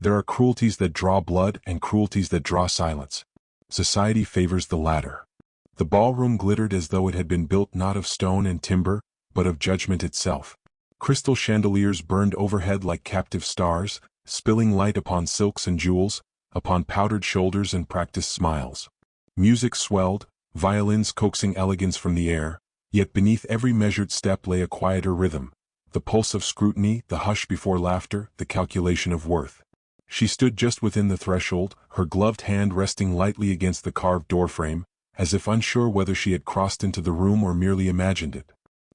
There are cruelties that draw blood and cruelties that draw silence. Society favors the latter. The ballroom glittered as though it had been built not of stone and timber, but of judgment itself. Crystal chandeliers burned overhead like captive stars, spilling light upon silks and jewels, upon powdered shoulders and practiced smiles. Music swelled, violins coaxing elegance from the air, yet beneath every measured step lay a quieter rhythm, the pulse of scrutiny, the hush before laughter, the calculation of worth. She stood just within the threshold, her gloved hand resting lightly against the carved doorframe, as if unsure whether she had crossed into the room or merely imagined it.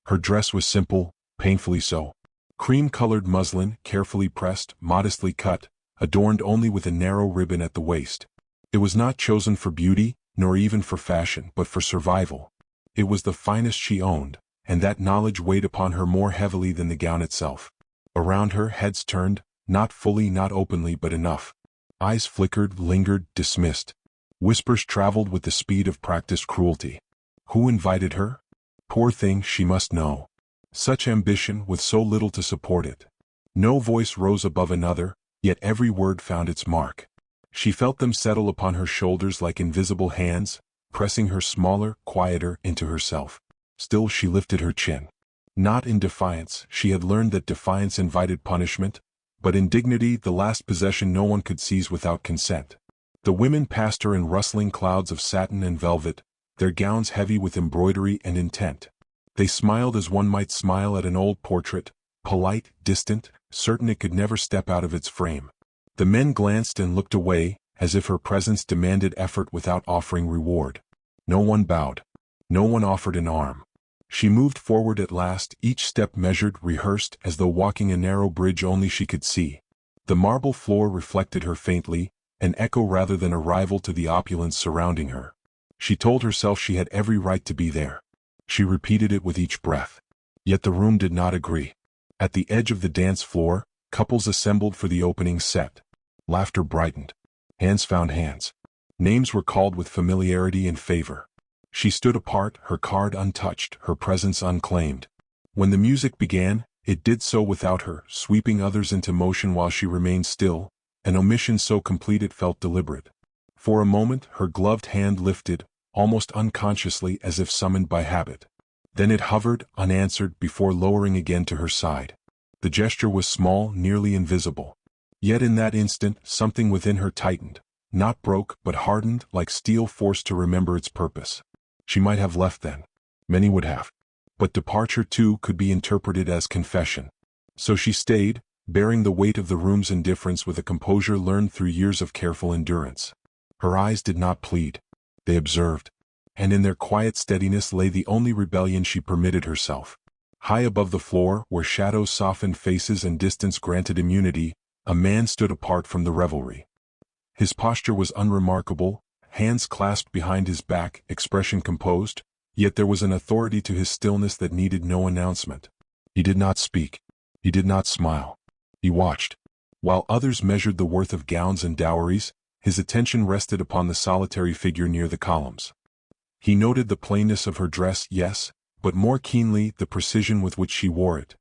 Her dress was simple, painfully so. Cream-colored muslin, carefully pressed, modestly cut, adorned only with a narrow ribbon at the waist. It was not chosen for beauty, nor even for fashion, but for survival. It was the finest she owned, and that knowledge weighed upon her more heavily than the gown itself. Around her, heads turned, not fully, not openly, but enough. Eyes flickered, lingered, dismissed. Whispers traveled with the speed of practiced cruelty. Who invited her? Poor thing, she must know. Such ambition with so little to support it. No voice rose above another, yet every word found its mark. She felt them settle upon her shoulders like invisible hands, pressing her smaller, quieter, into herself. Still she lifted her chin. Not in defiance, she had learned that defiance invited punishment, but in dignity, the last possession no one could seize without consent. The women passed her in rustling clouds of satin and velvet, their gowns heavy with embroidery and intent. They smiled as one might smile at an old portrait, polite, distant, certain it could never step out of its frame. The men glanced and looked away, as if her presence demanded effort without offering reward. No one bowed. No one offered an arm. She moved forward at last, each step measured, rehearsed, as though walking a narrow bridge only she could see. The marble floor reflected her faintly, an echo rather than a rival to the opulence surrounding her. She told herself she had every right to be there. She repeated it with each breath. Yet the room did not agree. At the edge of the dance floor, couples assembled for the opening set. Laughter brightened. Hands found hands. Names were called with familiarity and favor. She stood apart, her card untouched, her presence unclaimed. When the music began, it did so without her, sweeping others into motion while she remained still, an omission so complete it felt deliberate. For a moment, her gloved hand lifted, almost unconsciously as if summoned by habit. Then it hovered, unanswered, before lowering again to her side. The gesture was small, nearly invisible. Yet in that instant, something within her tightened, not broke, but hardened, like steel forced to remember its purpose. She might have left then. Many would have. But departure too could be interpreted as confession. So she stayed, bearing the weight of the room's indifference with a composure learned through years of careful endurance. Her eyes did not plead. They observed. And in their quiet steadiness lay the only rebellion she permitted herself. High above the floor, where shadows softened faces and distance granted immunity, a man stood apart from the revelry. His posture was unremarkable, hands clasped behind his back, expression composed, yet there was an authority to his stillness that needed no announcement. He did not speak. He did not smile. He watched. While others measured the worth of gowns and dowries, his attention rested upon the solitary figure near the columns. He noted the plainness of her dress, yes, but more keenly the precision with which she wore it.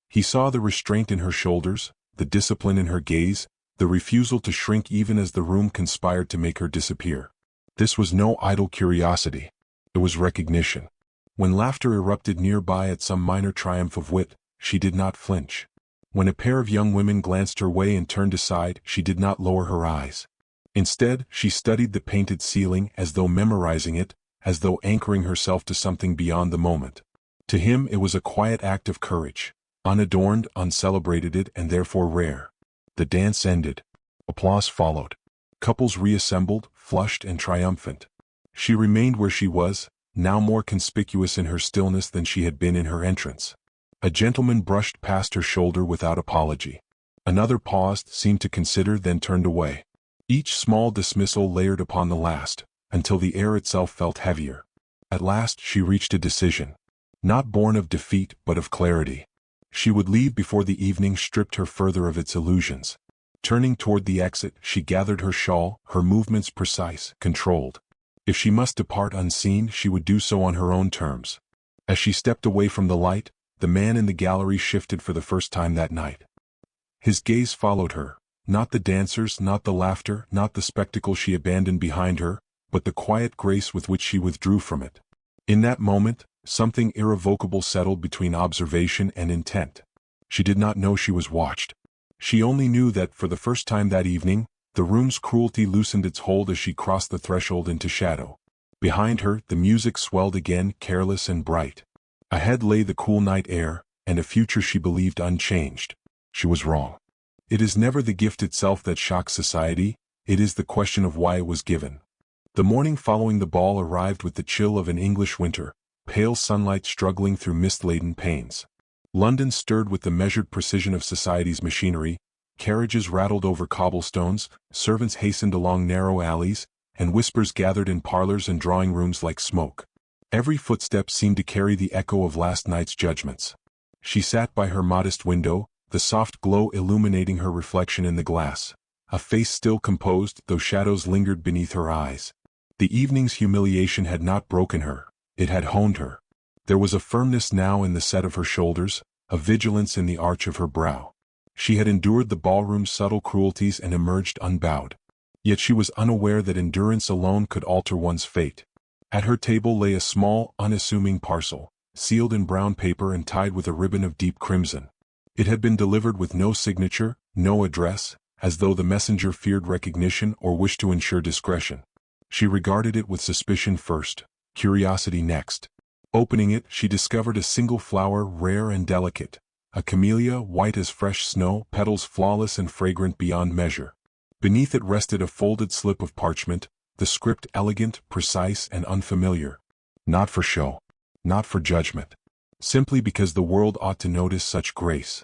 He saw the restraint in her shoulders, the discipline in her gaze, the refusal to shrink even as the room conspired to make her disappear. This was no idle curiosity. It was recognition. When laughter erupted nearby at some minor triumph of wit, she did not flinch. When a pair of young women glanced her way and turned aside, she did not lower her eyes. Instead, she studied the painted ceiling as though memorizing it, as though anchoring herself to something beyond the moment. To him it was a quiet act of courage, unadorned, uncelebrated, and therefore rare. The dance ended. Applause followed. Couples reassembled, flushed and triumphant. She remained where she was, now more conspicuous in her stillness than she had been in her entrance. A gentleman brushed past her shoulder without apology. Another paused, seemed to consider, then turned away. Each small dismissal layered upon the last, until the air itself felt heavier. At last she reached a decision. Not born of defeat, but of clarity. She would leave before the evening stripped her further of its illusions. Turning toward the exit, she gathered her shawl, her movements precise, controlled. If she must depart unseen, she would do so on her own terms. As she stepped away from the light, the man in the gallery shifted for the first time that night. His gaze followed her, Not the dancers, not the laughter, not the spectacle she abandoned behind her, but the quiet grace with which she withdrew from it. In that moment, something irrevocable settled between observation and intent. She did not know she was watched. She only knew that, for the first time that evening, the room's cruelty loosened its hold as she crossed the threshold into shadow. Behind her, the music swelled again, careless and bright. Ahead lay the cool night air, and a future she believed unchanged. She was wrong. It is never the gift itself that shocks society, it is the question of why it was given. The morning following the ball arrived with the chill of an English winter, pale sunlight struggling through mist-laden panes. London stirred with the measured precision of society's machinery, carriages rattled over cobblestones, servants hastened along narrow alleys, and whispers gathered in parlors and drawing rooms like smoke. Every footstep seemed to carry the echo of last night's judgments. She sat by her modest window, the soft glow illuminating her reflection in the glass, a face still composed though shadows lingered beneath her eyes. The evening's humiliation had not broken her, it had honed her. There was a firmness now in the set of her shoulders, a vigilance in the arch of her brow. She had endured the ballroom's subtle cruelties and emerged unbowed. Yet she was unaware that endurance alone could alter one's fate. At her table lay a small, unassuming parcel, sealed in brown paper and tied with a ribbon of deep crimson. It had been delivered with no signature, no address, as though the messenger feared recognition or wished to ensure discretion. She regarded it with suspicion first, curiosity next. Opening it, she discovered a single flower rare and delicate, a camellia white as fresh snow, petals flawless and fragrant beyond measure. Beneath it rested a folded slip of parchment, the script elegant, precise, and unfamiliar. Not for show. Not for judgment. Simply because the world ought to notice such grace.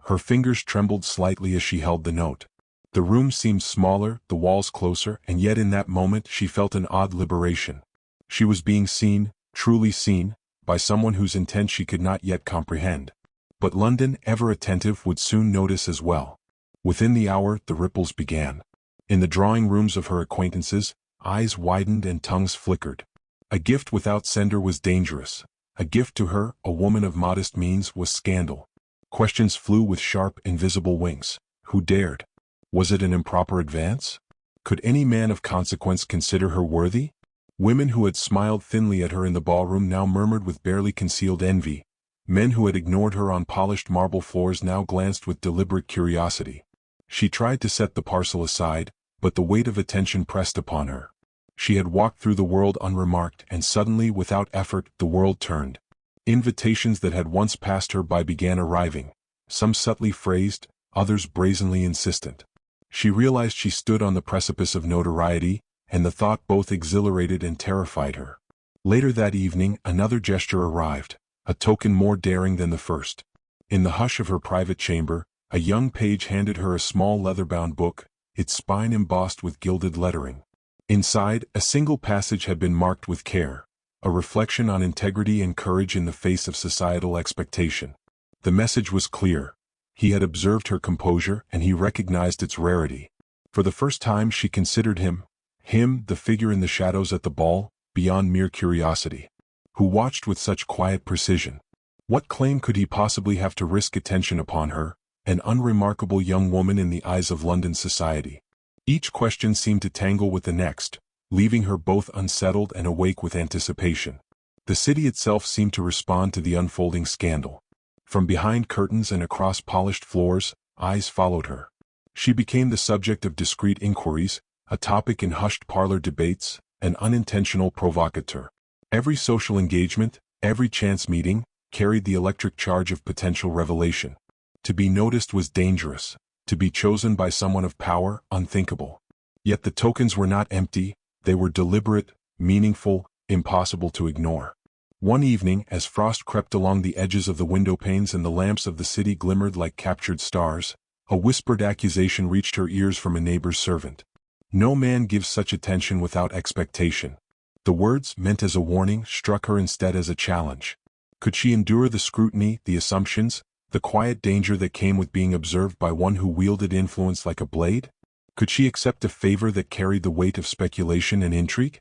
Her fingers trembled slightly as she held the note. The room seemed smaller, the walls closer, and yet in that moment she felt an odd liberation. She was being seen, truly seen, by someone whose intent she could not yet comprehend. But London, ever attentive, would soon notice as well. Within the hour, the ripples began. In the drawing rooms of her acquaintances, eyes widened and tongues flickered. A gift without sender was dangerous. A gift to her, a woman of modest means, was scandal. Questions flew with sharp, invisible wings. Who dared? Was it an improper advance? Could any man of consequence consider her worthy? Women who had smiled thinly at her in the ballroom now murmured with barely concealed envy. Men who had ignored her on polished marble floors now glanced with deliberate curiosity. She tried to set the parcel aside, but the weight of attention pressed upon her. She had walked through the world unremarked, and suddenly, without effort, the world turned. Invitations that had once passed her by began arriving, some subtly phrased, others brazenly insistent. She realized she stood on the precipice of notoriety, and the thought both exhilarated and terrified her. Later that evening, another gesture arrived, a token more daring than the first. In the hush of her private chamber, a young page handed her a small leather-bound book, its spine embossed with gilded lettering. Inside, a single passage had been marked with care, a reflection on integrity and courage in the face of societal expectation. The message was clear. He had observed her composure, and he recognized its rarity. For the first time she considered him, the figure in the shadows at the ball, beyond mere curiosity. Who watched with such quiet precision? What claim could he possibly have to risk attention upon her, an unremarkable young woman in the eyes of London society? Each question seemed to tangle with the next, leaving her both unsettled and awake with anticipation. The city itself seemed to respond to the unfolding scandal. From behind curtains and across polished floors, eyes followed her. She became the subject of discreet inquiries, a topic in hushed parlor debates, an unintentional provocateur. Every social engagement, every chance meeting, carried the electric charge of potential revelation. To be noticed was dangerous, to be chosen by someone of power, unthinkable. Yet the tokens were not empty, they were deliberate, meaningful, impossible to ignore. One evening, as frost crept along the edges of the window panes and the lamps of the city glimmered like captured stars, a whispered accusation reached her ears from a neighbor's servant. No man gives such attention without expectation. The words, meant as a warning, struck her instead as a challenge. Could she endure the scrutiny, the assumptions, the quiet danger that came with being observed by one who wielded influence like a blade? Could she accept a favor that carried the weight of speculation and intrigue?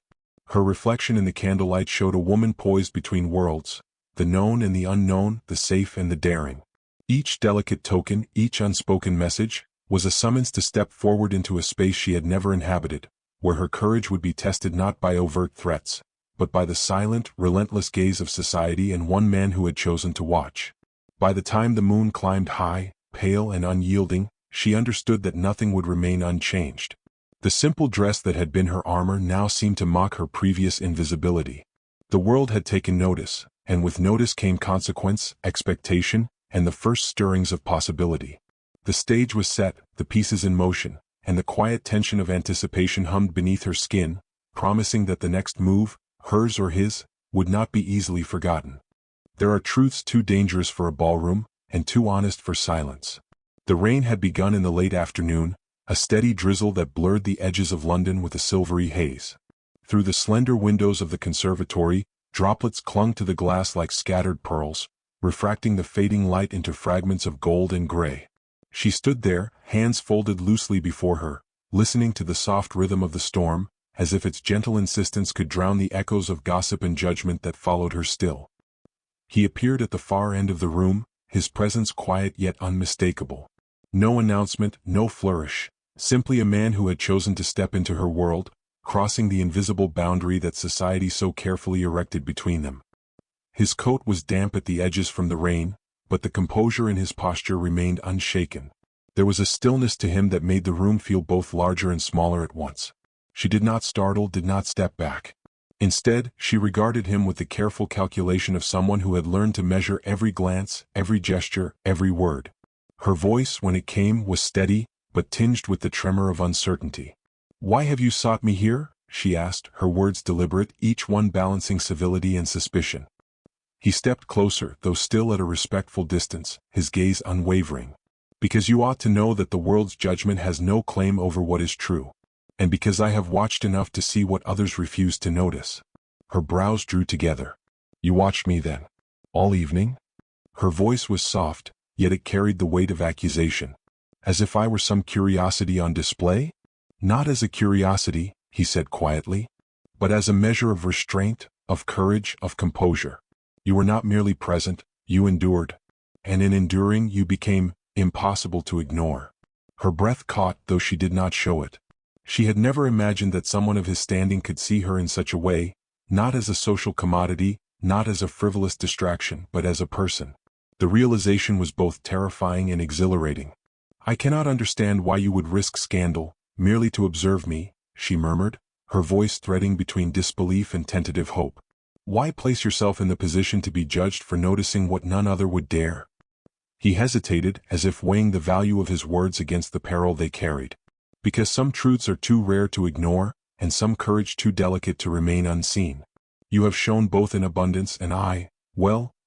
Her reflection in the candlelight showed a woman poised between worlds, the known and the unknown, the safe and the daring. Each delicate token, each unspoken message, was a summons to step forward into a space she had never inhabited, where her courage would be tested not by overt threats, but by the silent, relentless gaze of society and one man who had chosen to watch. By the time the moon climbed high, pale and unyielding, she understood that nothing would remain unchanged. The simple dress that had been her armor now seemed to mock her previous invisibility. The world had taken notice, and with notice came consequence, expectation, and the first stirrings of possibility. The stage was set, the pieces in motion, and the quiet tension of anticipation hummed beneath her skin, promising that the next move, hers or his, would not be easily forgotten. There are truths too dangerous for a ballroom, and too honest for silence. The rain had begun in the late afternoon, a steady drizzle that blurred the edges of London with a silvery haze. Through the slender windows of the conservatory, droplets clung to the glass like scattered pearls, refracting the fading light into fragments of gold and gray. She stood there, hands folded loosely before her, listening to the soft rhythm of the storm, as if its gentle insistence could drown the echoes of gossip and judgment that followed her still. He appeared at the far end of the room, his presence quiet yet unmistakable. No announcement, no flourish, simply a man who had chosen to step into her world, crossing the invisible boundary that society so carefully erected between them. His coat was damp at the edges from the rain, but the composure in his posture remained unshaken. There was a stillness to him that made the room feel both larger and smaller at once. She did not startle, did not step back. Instead, she regarded him with the careful calculation of someone who had learned to measure every glance, every gesture, every word. Her voice, when it came, was steady, but tinged with the tremor of uncertainty. "Why have you sought me here?" she asked, her words deliberate, each one balancing civility and suspicion. He stepped closer, though still at a respectful distance, his gaze unwavering. "Because you ought to know that the world's judgment has no claim over what is true. And because I have watched enough to see what others refuse to notice." Her brows drew together. "You watched me then? All evening?" Her voice was soft, yet it carried the weight of accusation. "As if I were some curiosity on display?" "Not as a curiosity," he said quietly, "but as a measure of restraint, of courage, of composure. You were not merely present, you endured. And in enduring you became impossible to ignore." Her breath caught, though she did not show it. She had never imagined that someone of his standing could see her in such a way, not as a social commodity, not as a frivolous distraction, but as a person. The realization was both terrifying and exhilarating. "I cannot understand why you would risk scandal, merely to observe me," she murmured, her voice threading between disbelief and tentative hope. "Why place yourself in the position to be judged for noticing what none other would dare?" He hesitated, as if weighing the value of his words against the peril they carried. "Because some truths are too rare to ignore, and some courage too delicate to remain unseen. You have shown both in abundance, and I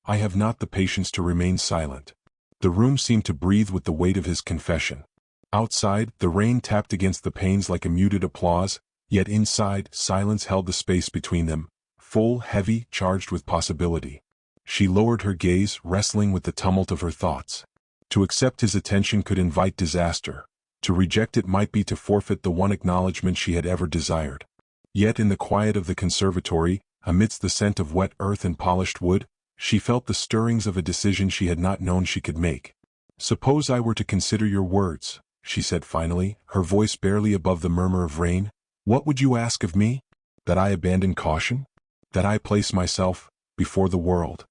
have not the patience to remain silent." The room seemed to breathe with the weight of his confession. Outside, the rain tapped against the panes like a muted applause, yet inside, silence held the space between them, full, heavy, charged with possibility. She lowered her gaze, wrestling with the tumult of her thoughts. To accept his attention could invite disaster. To reject it might be to forfeit the one acknowledgment she had ever desired. Yet in the quiet of the conservatory, amidst the scent of wet earth and polished wood, she felt the stirrings of a decision she had not known she could make. "Suppose I were to consider your words," she said finally, her voice barely above the murmur of rain. "What would you ask of me? That I abandon caution? That I place myself before the world?"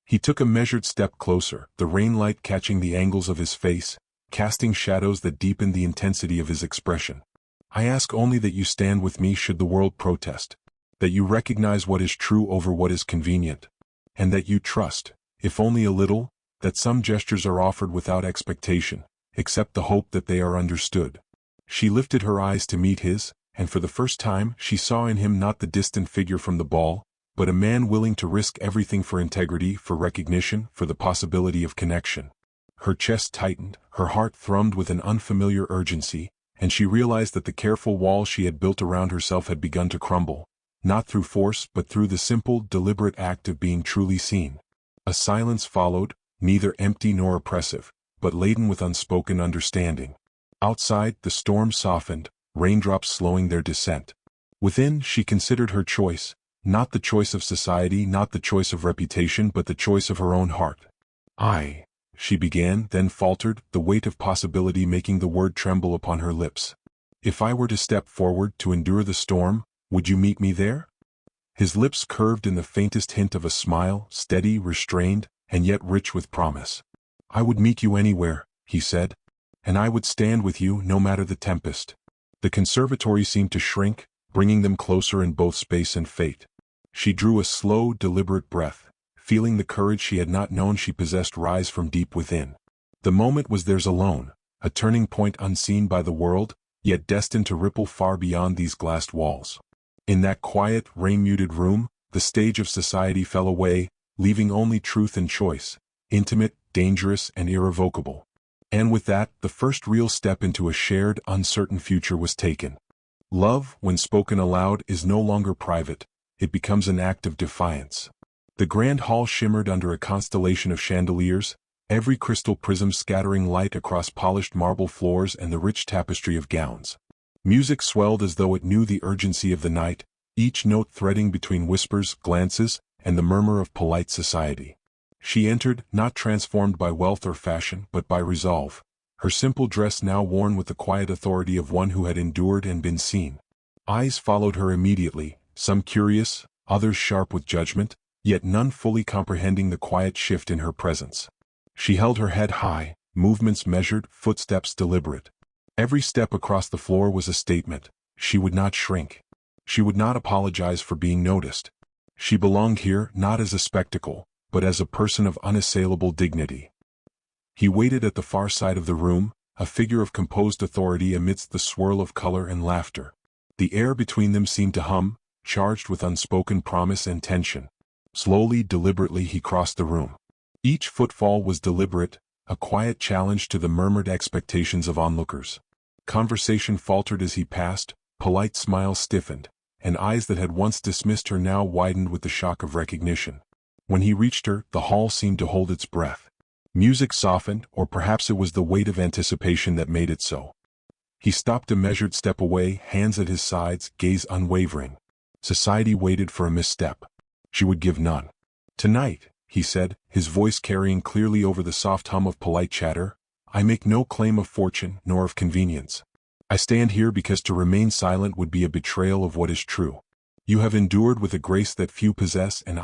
He took a measured step closer, the rainlight catching the angles of his face, casting shadows that deepened the intensity of his expression. "I ask only that you stand with me should the world protest, that you recognize what is true over what is convenient, and that you trust, if only a little, that some gestures are offered without expectation, except the hope that they are understood." She lifted her eyes to meet his, and for the first time she saw in him not the distant figure from the ball, but a man willing to risk everything for integrity, for recognition, for the possibility of connection. Her chest tightened, her heart thrummed with an unfamiliar urgency, and she realized that the careful wall she had built around herself had begun to crumble, not through force but through the simple, deliberate act of being truly seen. A silence followed, neither empty nor oppressive, but laden with unspoken understanding. Outside, the storm softened, raindrops slowing their descent. Within, she considered her choice, not the choice of society, not the choice of reputation, but the choice of her own heart. "I," she began, then faltered, the weight of possibility making the word tremble upon her lips. If I were to step forward to endure the storm, would you meet me there? His lips curved in the faintest hint of a smile, steady, restrained, and yet rich with promise. I would meet you anywhere, he said. And I would stand with you no matter the tempest. The conservatory seemed to shrink, bringing them closer in both space and fate. She drew a slow, deliberate breath, feeling the courage she had not known she possessed rise from deep within. The moment was theirs alone, a turning point unseen by the world, yet destined to ripple far beyond these glassed walls. In that quiet, rain-muted room, the stage of society fell away, leaving only truth and choice, intimate, dangerous, and irrevocable. And with that, the first real step into a shared, uncertain future was taken. Love, when spoken aloud, is no longer private, it becomes an act of defiance. The grand hall shimmered under a constellation of chandeliers, every crystal prism scattering light across polished marble floors and the rich tapestry of gowns. Music swelled as though it knew the urgency of the night, each note threading between whispers, glances, and the murmur of polite society. She entered, not transformed by wealth or fashion, but by resolve, her simple dress now worn with the quiet authority of one who had endured and been seen. Eyes followed her immediately, some curious, others sharp with judgment, yet none fully comprehending the quiet shift in her presence. She held her head high, movements measured, footsteps deliberate. Every step across the floor was a statement. She would not shrink. She would not apologize for being noticed. She belonged here not as a spectacle, but as a person of unassailable dignity. He waited at the far side of the room, a figure of composed authority amidst the swirl of color and laughter. The air between them seemed to hum, charged with unspoken promise and tension. Slowly, deliberately he crossed the room. Each footfall was deliberate, a quiet challenge to the murmured expectations of onlookers. Conversation faltered as he passed, polite smiles stiffened, and eyes that had once dismissed her now widened with the shock of recognition. When he reached her, the hall seemed to hold its breath. Music softened, or perhaps it was the weight of anticipation that made it so. He stopped a measured step away, hands at his sides, gaze unwavering. Society waited for a misstep. She would give none. Tonight, he said, his voice carrying clearly over the soft hum of polite chatter, I make no claim of fortune nor of convenience. I stand here because to remain silent would be a betrayal of what is true. You have endured with a grace that few possess, and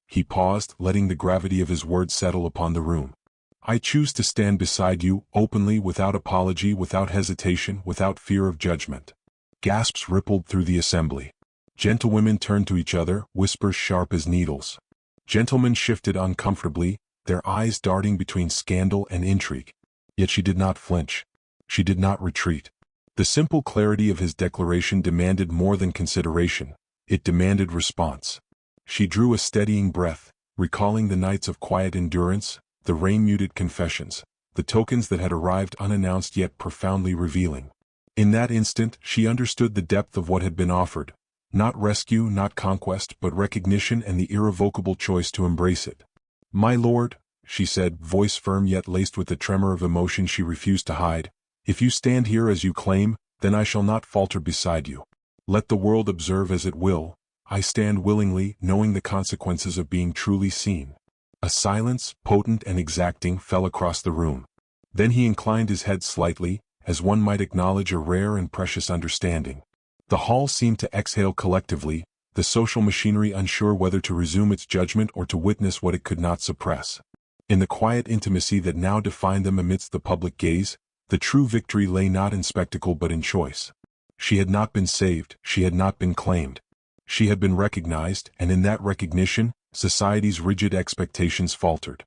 he paused, letting the gravity of his words settle upon the room. I choose to stand beside you, openly, without apology, without hesitation, without fear of judgment. Gasps rippled through the assembly. Gentlewomen turned to each other, whispers sharp as needles. Gentlemen shifted uncomfortably, their eyes darting between scandal and intrigue. Yet she did not flinch. She did not retreat. The simple clarity of his declaration demanded more than consideration. It demanded response. She drew a steadying breath, recalling the nights of quiet endurance, the rain-muted confessions, the tokens that had arrived unannounced yet profoundly revealing. In that instant, she understood the depth of what had been offered. Not rescue, not conquest, but recognition and the irrevocable choice to embrace it. My lord, she said, voice firm yet laced with the tremor of emotion she refused to hide, if you stand here as you claim, then I shall not falter beside you. Let the world observe as it will, I stand willingly, knowing the consequences of being truly seen. A silence, potent and exacting, fell across the room. Then he inclined his head slightly, as one might acknowledge a rare and precious understanding. The hall seemed to exhale collectively, the social machinery unsure whether to resume its judgment or to witness what it could not suppress. In the quiet intimacy that now defined them amidst the public gaze, the true victory lay not in spectacle but in choice. She had not been saved, she had not been claimed. She had been recognized, and in that recognition, society's rigid expectations faltered.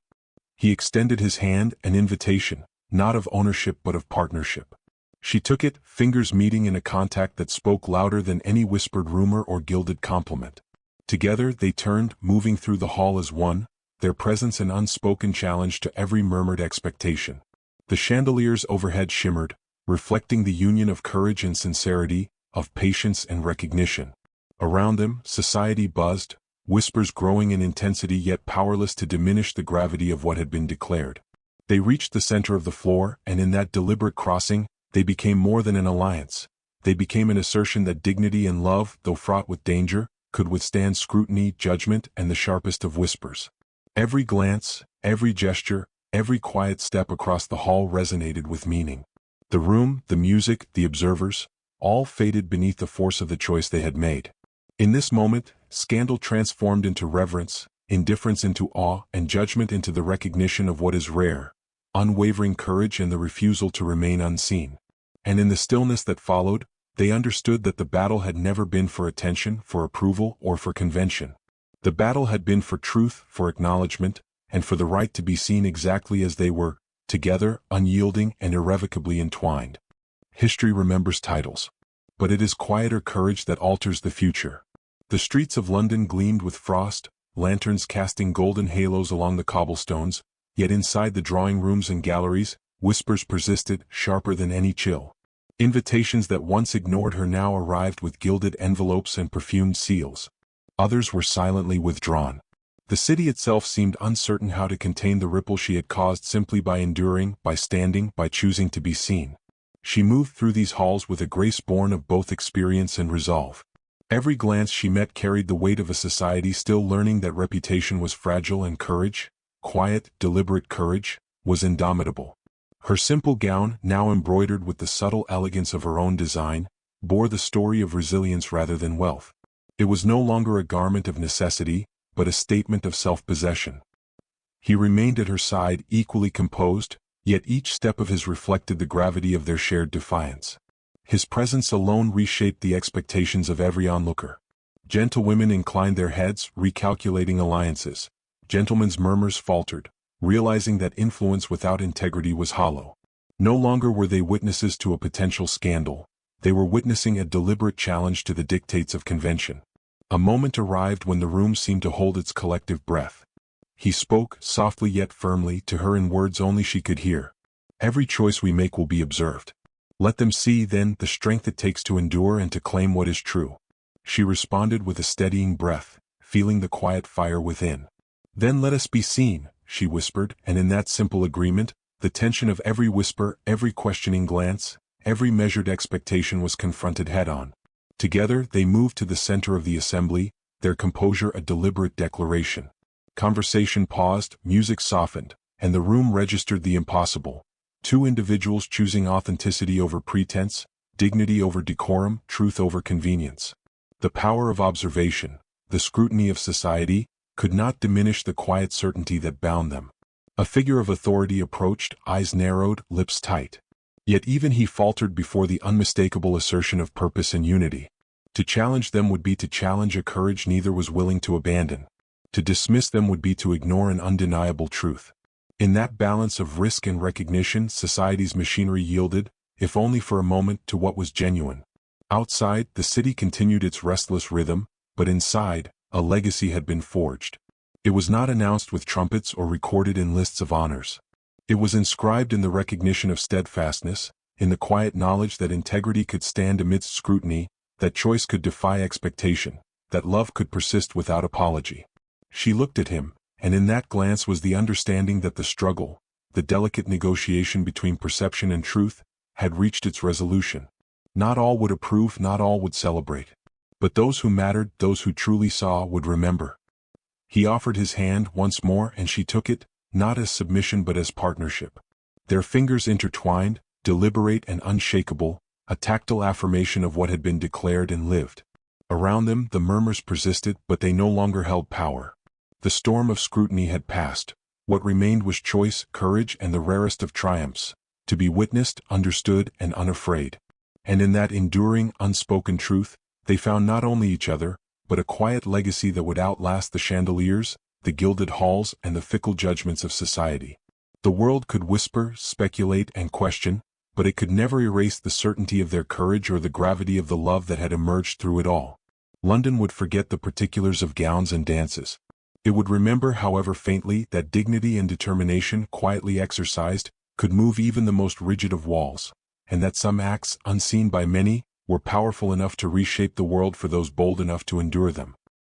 He extended his hand, an invitation, not of ownership but of partnership. She took it, fingers meeting in a contact that spoke louder than any whispered rumor or gilded compliment. Together they turned, moving through the hall as one, their presence an unspoken challenge to every murmured expectation. The chandeliers overhead shimmered, reflecting the union of courage and sincerity, of patience and recognition. Around them, society buzzed, whispers growing in intensity yet powerless to diminish the gravity of what had been declared. They reached the center of the floor, and in that deliberate crossing, they became more than an alliance. They became an assertion that dignity and love, though fraught with danger, could withstand scrutiny, judgment, and the sharpest of whispers. Every glance, every gesture, Every quiet step across the hall resonated with meaning. The room, the music, the observers, all faded beneath the force of the choice they had made. In this moment, scandal transformed into reverence, indifference into awe, and judgment into the recognition of what is rare, unwavering courage and the refusal to remain unseen. And in the stillness that followed, they understood that the battle had never been for attention, for approval, or for convention. The battle had been for truth, for acknowledgement, and for the right to be seen exactly as they were, together, unyielding and irrevocably entwined. History remembers titles. But it is quieter courage that alters the future. The streets of London gleamed with frost, lanterns casting golden halos along the cobblestones, yet inside the drawing rooms and galleries, whispers persisted, sharper than any chill. Invitations that once ignored her now arrived with gilded envelopes and perfumed seals. Others were silently withdrawn. The city itself seemed uncertain how to contain the ripple she had caused simply by enduring, by standing, by choosing to be seen. She moved through these halls with a grace born of both experience and resolve. Every glance she met carried the weight of a society still learning that reputation was fragile and courage, quiet, deliberate courage, was indomitable. Her simple gown, now embroidered with the subtle elegance of her own design, bore the story of resilience rather than wealth. It was no longer a garment of necessity, but a statement of self-possession. He remained at her side equally composed, yet each step of his reflected the gravity of their shared defiance. His presence alone reshaped the expectations of every onlooker. Gentlewomen inclined their heads, recalculating alliances. Gentlemen's murmurs faltered, realizing that influence without integrity was hollow. No longer were they witnesses to a potential scandal. They were witnessing a deliberate challenge to the dictates of convention. A moment arrived when the room seemed to hold its collective breath. He spoke, softly yet firmly, to her in words only she could hear. Every choice we make will be observed. Let them see, then, the strength it takes to endure and to claim what is true. She responded with a steadying breath, feeling the quiet fire within. Then let us be seen, she whispered, and in that simple agreement, the tension of every whisper, every questioning glance, every measured expectation was confronted head-on. Together, they moved to the center of the assembly, their composure a deliberate declaration. Conversation paused, music softened, and the room registered the impossible. Two individuals choosing authenticity over pretense, dignity over decorum, truth over convenience. The power of observation, the scrutiny of society, could not diminish the quiet certainty that bound them. A figure of authority approached, eyes narrowed, lips tight. Yet even he faltered before the unmistakable assertion of purpose and unity. To challenge them would be to challenge a courage neither was willing to abandon. To dismiss them would be to ignore an undeniable truth. In that balance of risk and recognition, society's machinery yielded, if only for a moment, to what was genuine. Outside, the city continued its restless rhythm, but inside, a legacy had been forged. It was not announced with trumpets or recorded in lists of honors. It was inscribed in the recognition of steadfastness, in the quiet knowledge that integrity could stand amidst scrutiny, that choice could defy expectation, that love could persist without apology. She looked at him, and in that glance was the understanding that the struggle, the delicate negotiation between perception and truth, had reached its resolution. Not all would approve, not all would celebrate. But those who mattered, those who truly saw, would remember. He offered his hand once more and she took it, not as submission but as partnership. Their fingers intertwined, deliberate and unshakable, a tactile affirmation of what had been declared and lived. Around them the murmurs persisted, but they no longer held power. The storm of scrutiny had passed. What remained was choice, courage, and the rarest of triumphs, to be witnessed, understood, and unafraid. And in that enduring, unspoken truth, they found not only each other, but a quiet legacy that would outlast the chandeliers, the gilded halls, and the fickle judgments of society. The world could whisper, speculate, and question, but it could never erase the certainty of their courage or the gravity of the love that had emerged through it all. London would forget the particulars of gowns and dances. It would remember, however faintly, that dignity and determination, quietly exercised, could move even the most rigid of walls, and that some acts, unseen by many, were powerful enough to reshape the world for those bold enough to endure them.